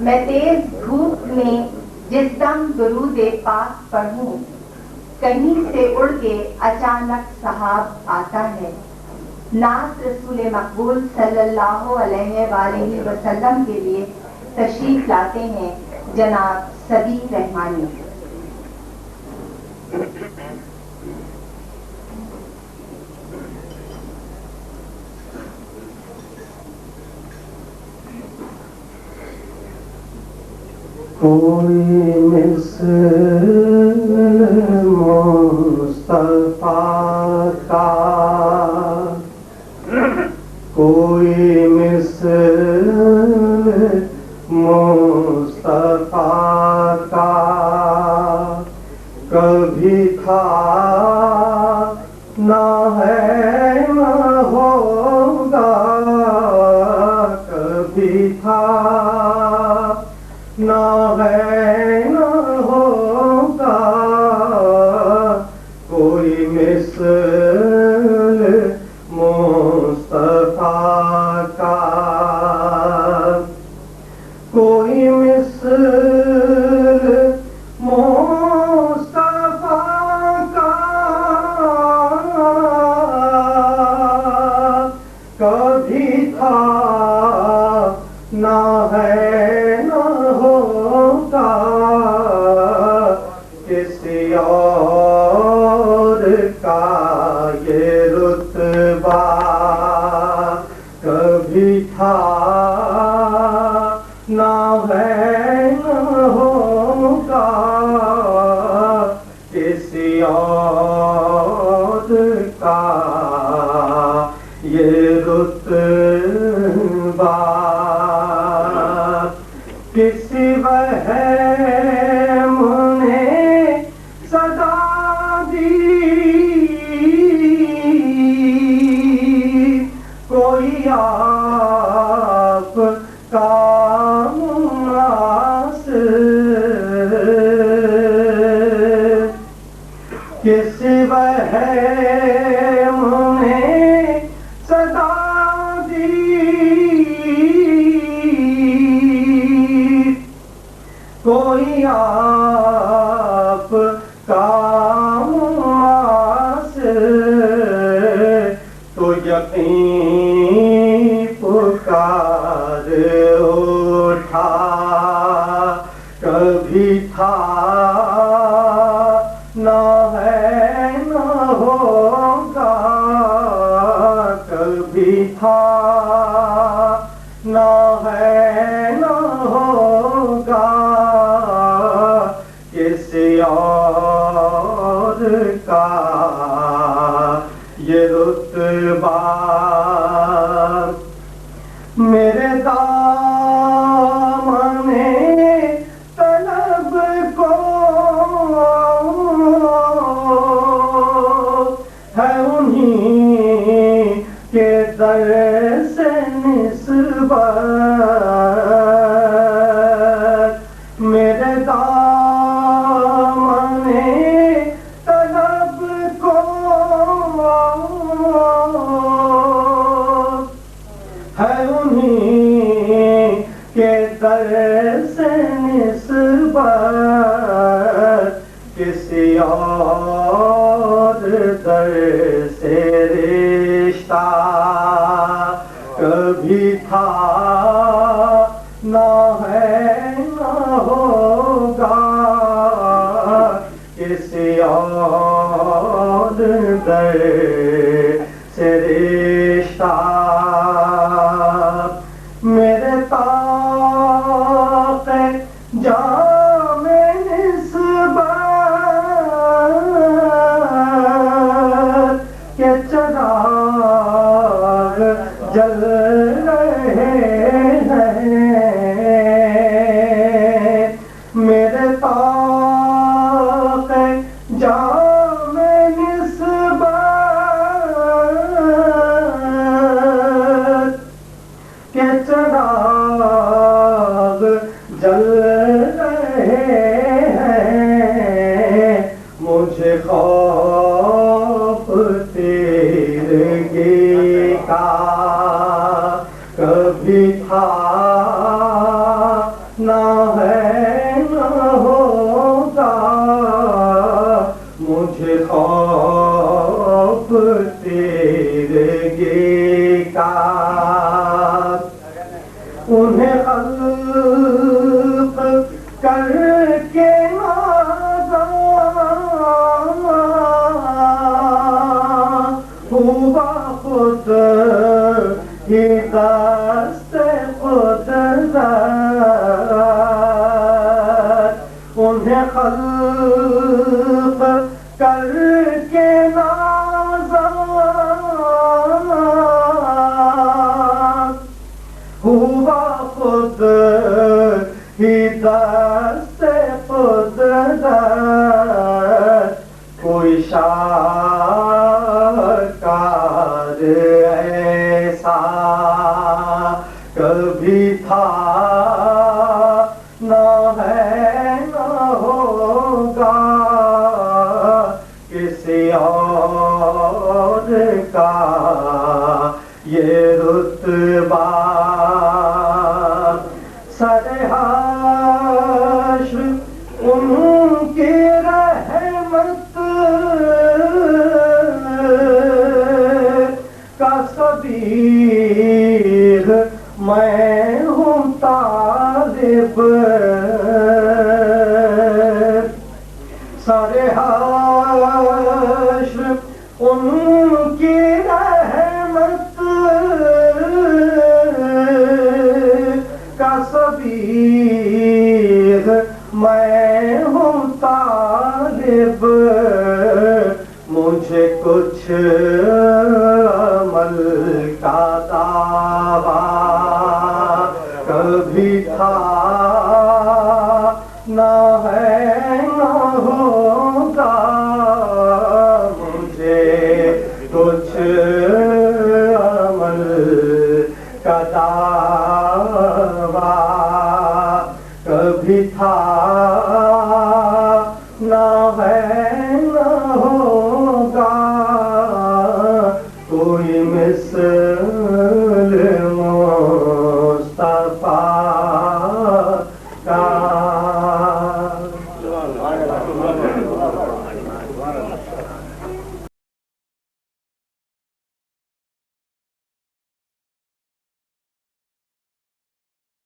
میں تیز دھوپ میں جس دم درود پاک پڑھوں، کہیں سے اڑ کے اچانک سحاب آتا ہے۔ نعت رسول مقبول صلی اللہ علیہ وآلہ وسلم کے لیے تشریف لاتے ہیں جناب صبی رحمانی۔ کوئی مثل مصطفیٰ کا، کوئی مثل مصطفیٰ کا کبھی تھا نہ ہے نہ ہوگا، کبھی تھا نہ ہے نہ ہوگا، کوئی مثل مصطفیٰ کا، کوئی مثل مصطفیٰ کا کبھی تھا نہ ہے کسی اور کا یہ رتبہ کبھی تھا نہ ہے نہ ہوگا، کسی اور کا یہ رتبہ، کسی وہم نے صدا دی، کوئی آپ کا مناصر، کسی وہم نے صدا کوئی آپ کا مناصر، تو یقین پکار اٹھا، کبھی تھا نہ ہے نہ ہوگا، کبھی تھا نہ ہے نہ ہوگا، کسی اور کا یہ رتبہ، میرے دامن طلب کو ہے انہیں کے در سے نسبت، میرے دامن طلب کو ہے انہیں کے در سے نسبت، کسی اور در سے رشتہ کبھی تھا نہ ہے نہ ہوگا، کسی اور در سے رشتہ، میرے طاق جام نسبت کے چراغ جل رہے ہیں، میرے طاق جام نسبت کے چراغ جل رہے ہیں، مجھے خوف تیرگی کا تیرگی کا انہیں خلق کر کے نازا ہوا خود ہی دست قدرت انہیں خلق کر کے نازا ہوا خود ہی دست قدرت کوئی شاہکار ایسا کبھی تھا نہ ہے نہ ہوگا کسی اور کا یہ رتبہ سر حشر ان کی رحمت کا صدیق میں ہوں طالب سر حشر ان کی رحمت کا صدیق میں ہوں طالب مجھے کچھ عمل کا دعویٰ